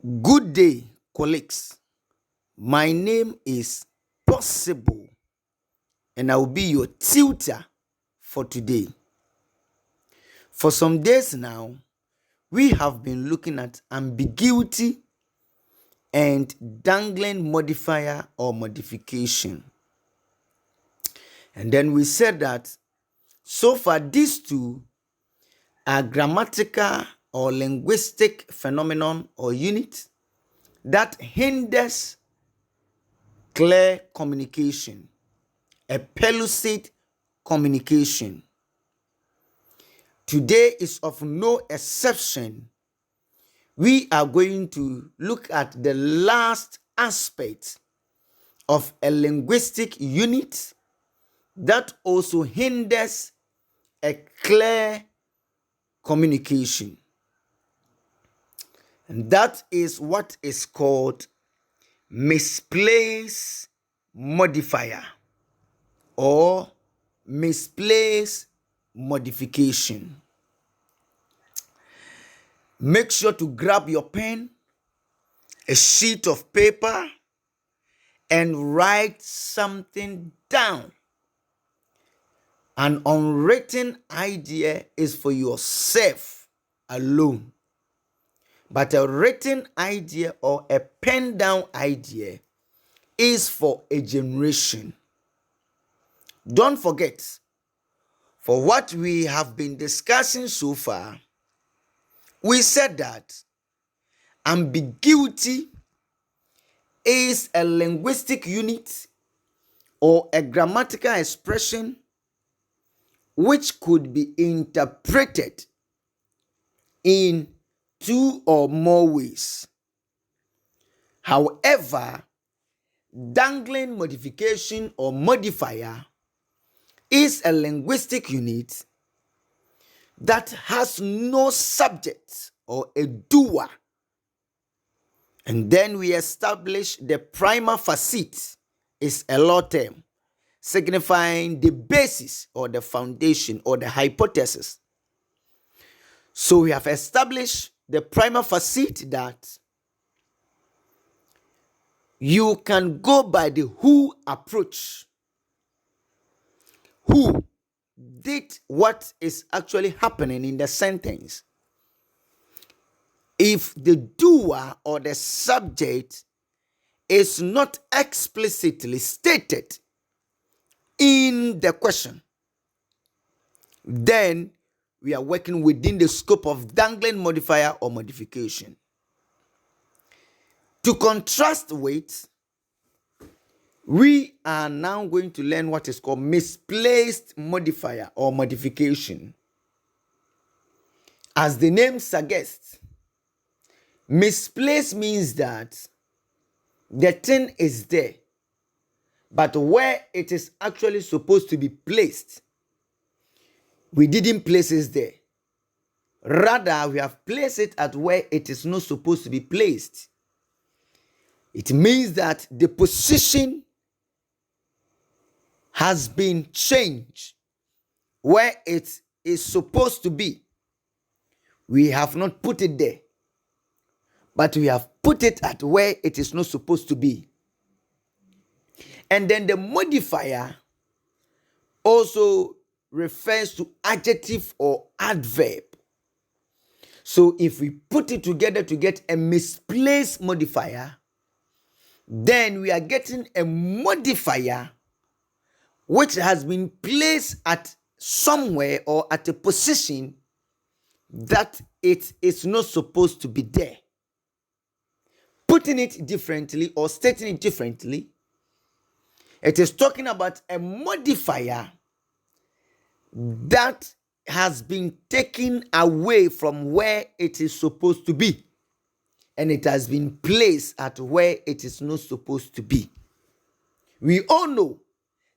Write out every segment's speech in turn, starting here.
Good day, colleagues. My name is Possible, and I will be your tutor for today. For some days now, we have been looking at ambiguity and dangling modifier or modification. And then we said that so far these two are grammatical or linguistic phenomenon or unit that hinders clear communication, a pellucid communication. Today is of no exception. We are going to look at the last aspect of a linguistic unit that also hinders a clear communication. And that is what is called misplaced modifier or misplaced modification. Make sure to grab your pen, a sheet of paper, and write something down. An unwritten idea is for yourself alone, but a written idea or a pen down idea is for a generation. Don't forget, for what we have been discussing so far, we said that ambiguity is a linguistic unit or a grammatical expression which could be interpreted in two or more ways. However, dangling modification or modifier is a linguistic unit that has no subject or a doer. And then we establish the prima facie is a law term signifying the basis or the foundation or the hypothesis. So we have established the prima facie that you can go by the who approach. Who did what is actually happening in the sentence. If the doer or the subject is not explicitly stated in the question, then we are working within the scope of dangling modifier or modification. To contrast with, we are now going to learn what is called misplaced modifier or modification. As the name suggests, misplaced means that the thing is there, but where it is actually supposed to be placed, we didn't place it there. Rather, we have placed it at where it is not supposed to be placed. It means that the position has been changed where it is supposed to be. We have not put it there, but we have put it at where it is not supposed to be. And then the modifier also refers to adjective or adverb. So if we put it together to get a misplaced modifier, then we are getting a modifier which has been placed at somewhere or at a position that it is not supposed to be there. Putting it differently or stating it differently, it is talking about a modifier that has been taken away from where it is supposed to be, and it has been placed at where it is not supposed to be. We all know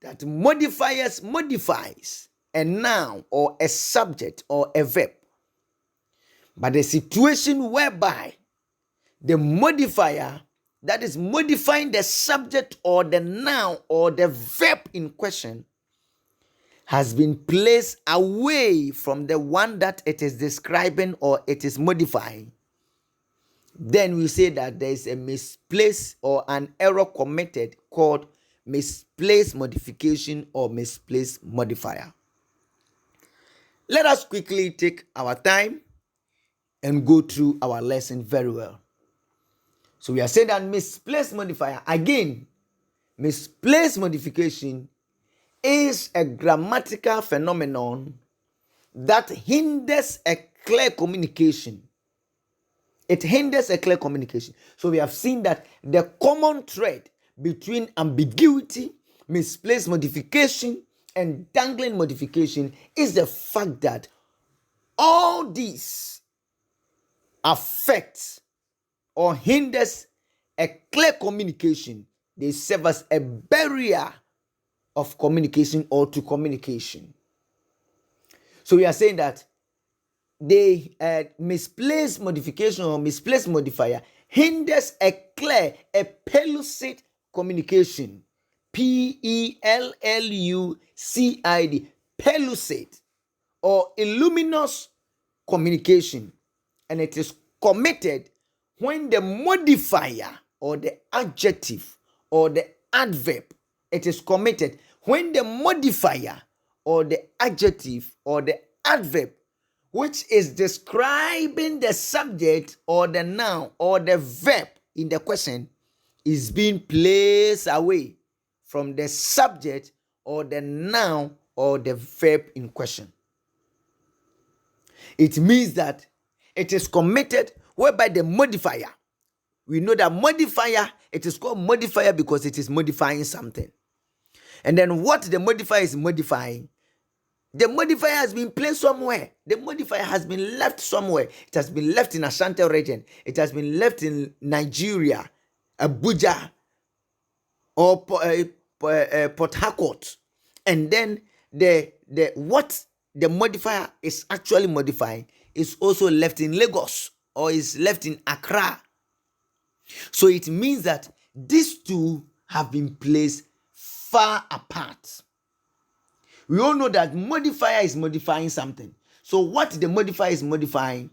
that modifiers modifies a noun or a subject or a verb. But the situation whereby the modifier that is modifying the subject or the noun or the verb in question has been placed away from the one that it is describing or it is modifying, then we say that there is a misplace or an error committed called misplaced modification or misplaced modifier. Let us quickly take our time and go through our lesson very well. So we are saying that misplaced modifier, again, misplaced modification is a grammatical phenomenon that hinders a clear communication. It hinders a clear communication. So we have seen that the common thread between ambiguity, misplaced modification, and dangling modification is the fact that all these affect or hinders a clear communication. They serve as a barrier of communication or to communication. So we are saying that the misplaced modification or misplaced modifier hinders a clear, a pellucid communication. Pellucid, pellucid or illuminous communication. And it is committed when the modifier or the adjective or the adverb, it is committed when the modifier or the adjective or the adverb which is describing the subject or the noun or the verb in the question is being placed away from the subject or the noun or the verb in question. It means that it is committed whereby the modifier, we know that modifier, it is called modifier because it is modifying something. And then what the modifier is modifying, the modifier has been placed somewhere. The modifier has been left somewhere. It has been left in Ashanti region. It has been left in Nigeria, Abuja, or Port Harcourt. And then the what the modifier is actually modifying is also left in Lagos or is left in Accra. So it means that these two have been placed far apart. We all know that modifier is modifying something. So what the modifier is modifying,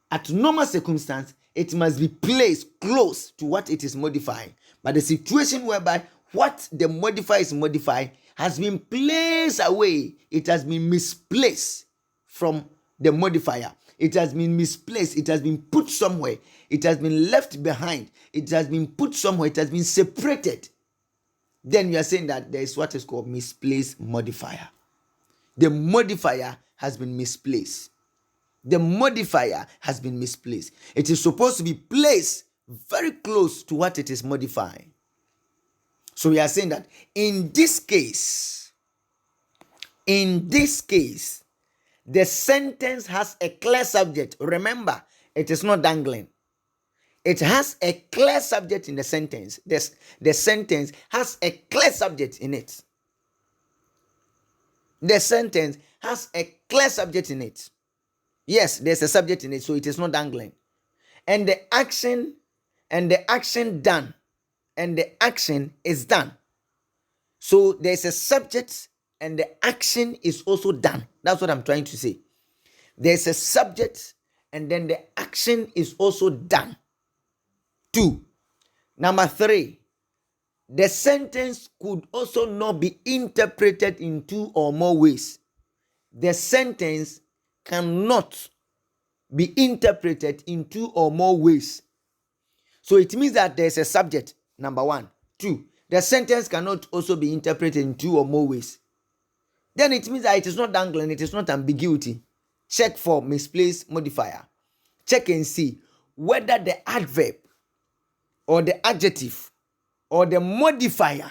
at normal circumstance, it must be placed close to what it is modifying. But the situation whereby what the modifier is modifying has been placed away, it has been misplaced from the modifier. It has been misplaced. It has been put somewhere. It has been left behind. It has been put somewhere. It has been separated. Then we are saying that there is what is called misplaced modifier. The modifier has been misplaced. The modifier has been misplaced. It is supposed to be placed very close to what it is modifying. So we are saying that in this case, the sentence has a clear subject. Remember, it is not dangling. It has a clear subject in the sentence. The sentence has a clear subject in it. The sentence has a clear subject in it. Yes, there's a subject in it, so it is not dangling. And the action done, and the action is done. So there's a subject and the action is also done. That's what I'm trying to say. There's a subject and then the action is also done. 2. Number 3. The sentence could also not be interpreted in 2 or more ways. The sentence cannot be interpreted in 2 or more ways. So it means that there's a subject, number 1. 2. The sentence cannot also be interpreted in 2 or more ways. Then it means that it is not dangling, it is not ambiguity. Check for misplaced modifier. Check and see whether the adverb or the adjective or the modifier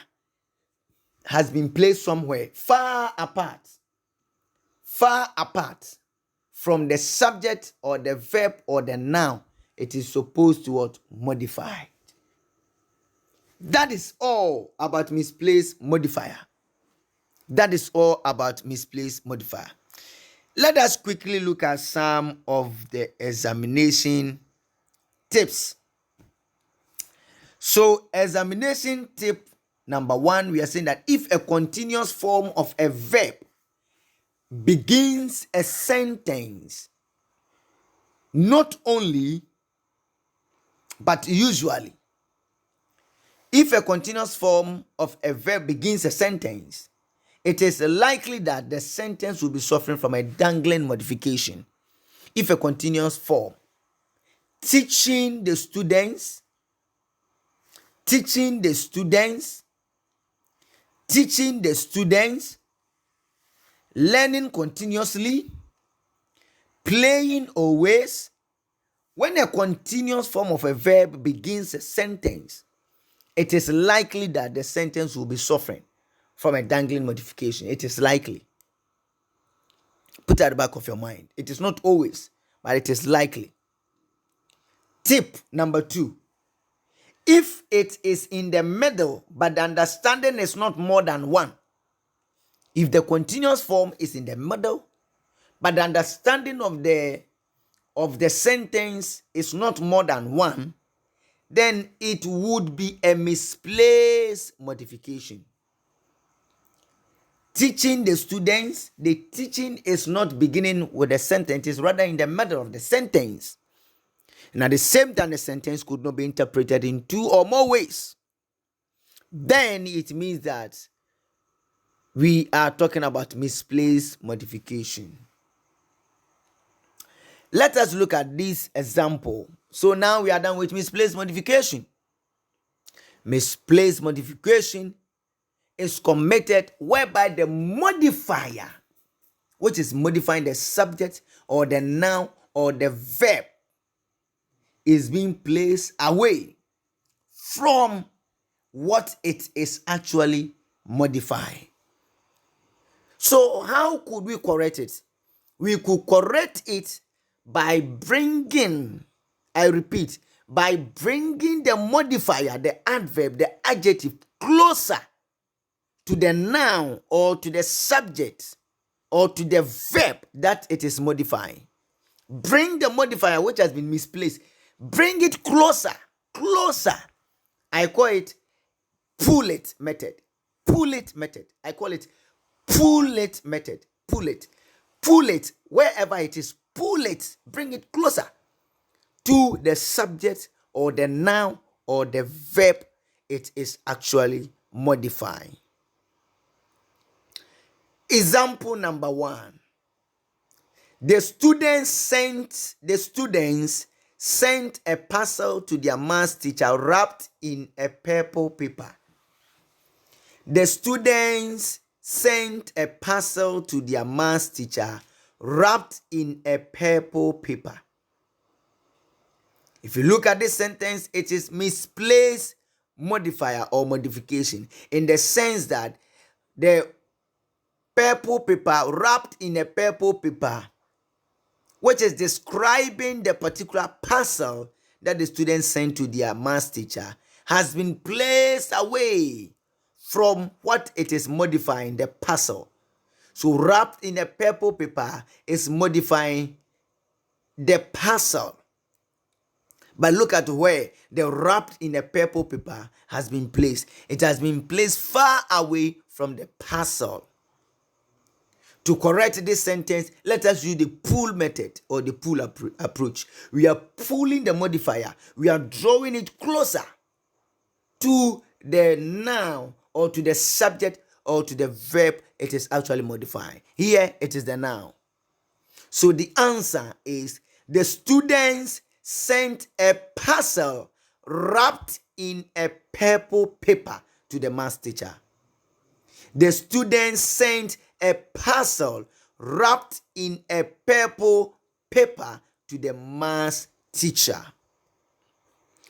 has been placed somewhere far apart from the subject or the verb or the noun it is supposed to modify. That is all about misplaced modifier. That is all about misplaced modifier. Let us quickly look at some of the examination tips. So, examination tip number 1, we are saying that if a continuous form of a verb begins a sentence, not only But usually, if a continuous form of a verb begins a sentence, it is likely that the sentence will be suffering from a dangling modification. If a continuous form, teaching the students, teaching the students, teaching the students, learning continuously, playing always. When a continuous form of a verb begins a sentence, it is likely that the sentence will be suffering from a dangling modification. It is likely. Put that at the back of your mind. It is not always, but it is likely. Tip number 2. If it is in the middle, but the understanding is not more than one. If the continuous form is in the middle, but the understanding of the sentence is not more than one, then it would be a misplaced modification. Teaching the students, the teaching is not beginning with the sentence, it's rather in the middle of the sentence. And at the same time, the sentence could not be interpreted in 2 or more ways. Then it means that we are talking about misplaced modification. Let us look at this example. So now we are done with misplaced modification. Misplaced modification is committed whereby the modifier, which is modifying the subject or the noun or the verb, is being placed away from what it is actually modifying. So how could we correct it? We could correct it by bringing, I repeat, by bringing the modifier, the adverb, the adjective closer to the noun or to the subject or to the verb that it is modifying. Bring the modifier which has been misplaced. Bring it closer. I call it pull it method. I call it pull it method. Pull it wherever it is. Pull it. Bring it closer to the subject or the noun or the verb it is actually modifying. Example number 1. The students sent a parcel to their maths teacher wrapped in a purple paper. The students sent a parcel to their maths teacher wrapped in a purple paper. If you look at this sentence, it is misplaced modifier or modification in the sense that the purple paper wrapped in a purple paper, which is describing the particular parcel that the students sent to their maths teacher, has been placed away from what it is modifying, the parcel. So wrapped in a purple paper is modifying the parcel. But look at where the wrapped in a purple paper has been placed. It has been placed far away from the parcel. To correct this sentence, let us use the pull method or the pull approach. We are pulling the modifier. We are drawing it closer to the noun or to the subject or to the verb it is actually modifying. Here it is the noun. So the answer is the students sent a parcel wrapped in a purple paper to the maths teacher. The students sent a parcel wrapped in a purple paper to the maths teacher.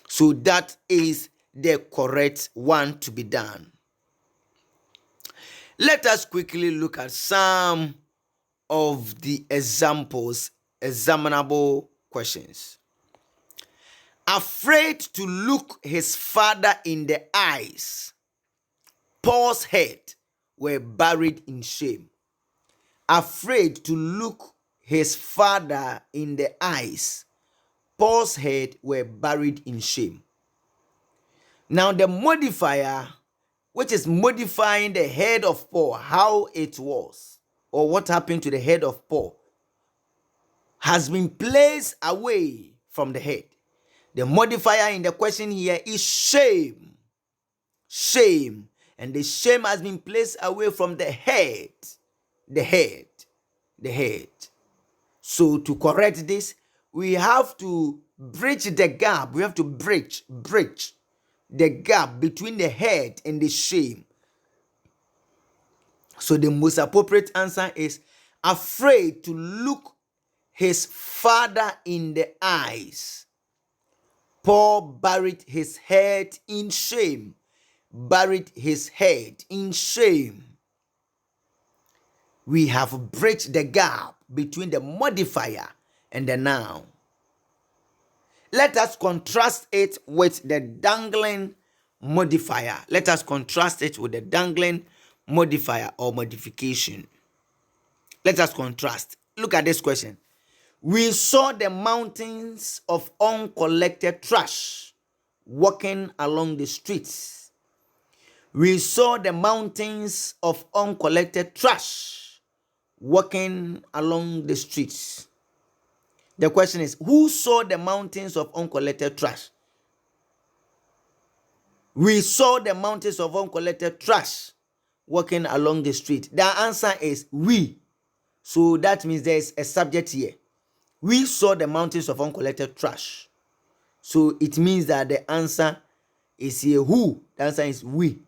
So that is the correct one to be done. Let us quickly look at some of the examples, examinable questions. Afraid to look his father in the eyes, Paul's head were buried in shame. Afraid to look his father in the eyes, Paul's head were buried in shame. Now the modifier, which is modifying the head of Paul, how it was, or what happened to the head of Paul, has been placed away from the head. The modifier in the question here is shame. Shame. And the shame has been placed away from the head. The head. The head. So to correct this, we have to bridge the gap. We have to bridge the gap between the head and the shame. So the most appropriate answer is afraid to look his father in the eyes. Paul buried his head in shame. Buried his head in shame. We have bridged the gap between the modifier and the noun. Let us contrast it with the dangling modifier. Let us contrast it with the dangling modifier or modification. Let us contrast. Look at this question. We saw the mountains of uncollected trash walking along the streets. We saw the mountains of uncollected trash walking along the streets. The question is, who saw the mountains of uncollected trash? We saw the mountains of uncollected trash walking along the street. The answer is we. So that means there is a subject here. We saw the mountains of uncollected trash. So it means that the answer is here who. The answer is we.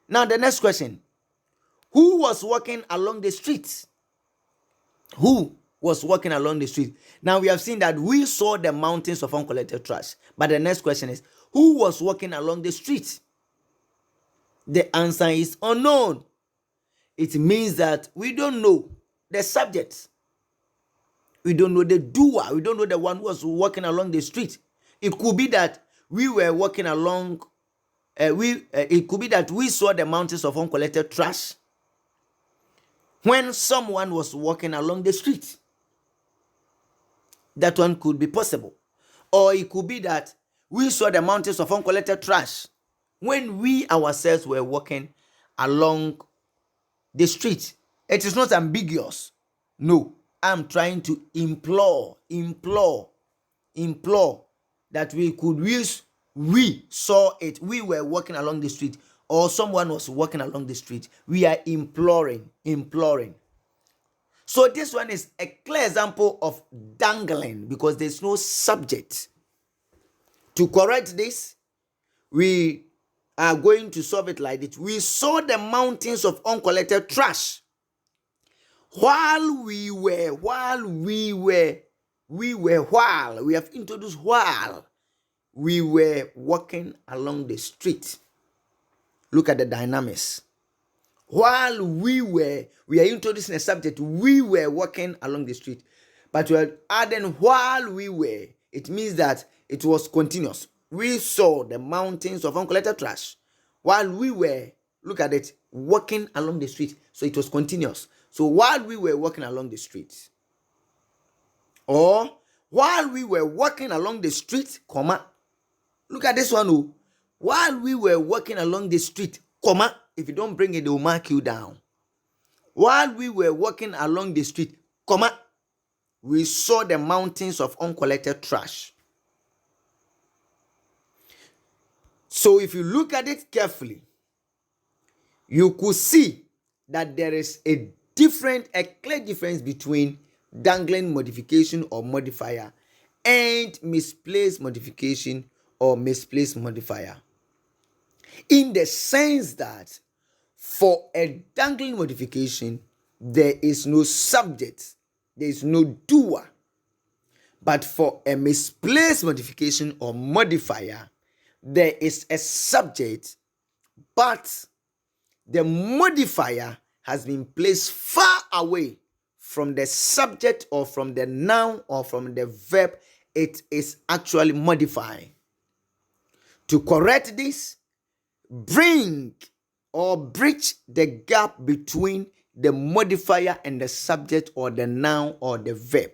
Now the next question. Who was walking along the street? Who was walking along the street? Now we have seen that we saw the mountains of uncollected trash. But the next question is, who was walking along the street? The answer is unknown. It means that we don't know the subject. We don't know the doer. We don't know the one who was walking along the street. It could be that we were walking along. It could be that we saw the mountains of uncollected trash when someone was walking along the street. That one could be possible. Or it could be that we saw the mountains of uncollected trash when we ourselves were walking along the street. It is not ambiguous. No, I'm trying to implore that we could use we saw it. We were walking along the street, or someone was walking along the street. We are imploring. So this one is a clear example of dangling because there's no subject. To correct this, we are going to solve it like this. We saw the mountains of uncollected trash while we have introduced while we were walking along the street. Look at the dynamics. While we are introducing a subject, we were walking along the street. But we are adding while we were. It means that it was continuous. We saw the mountains of uncollected trash while we were, look at it, walking along the street. So it was continuous. So while we were walking along the street, or while we were walking along the street, comma, look at this one. Oh, while we were walking along the street, comma, if you don't bring it, they will mark you down. While we were walking along the street, comma, we saw the mountains of uncollected trash. So if you look at it carefully, you could see that there is a clear difference between dangling modification or modifier and misplaced modification or misplaced modifier. In the sense that for a dangling modification, there is no subject, there is no doer. But for a misplaced modification or modifier, there is a subject, but the modifier has been placed far away from the subject or from the noun or from the verb it is actually modifying. To correct this, bridge the gap between the modifier and the subject or the noun or the verb.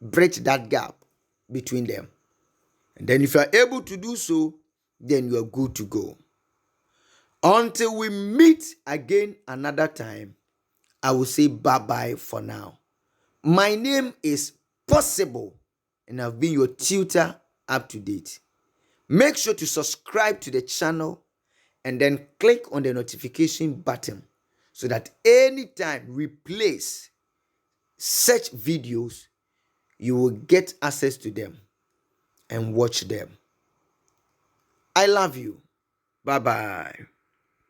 Bridge that gap between them. And then if you are able to do so, then you are good to go. Until we meet again another time, I will say bye-bye for now. My name is Possible, and I've been your tutor up to date. Make sure to subscribe to the channel and then click on the notification button so that anytime we place such videos, you will get access to them and watch them. I love you. Bye-bye.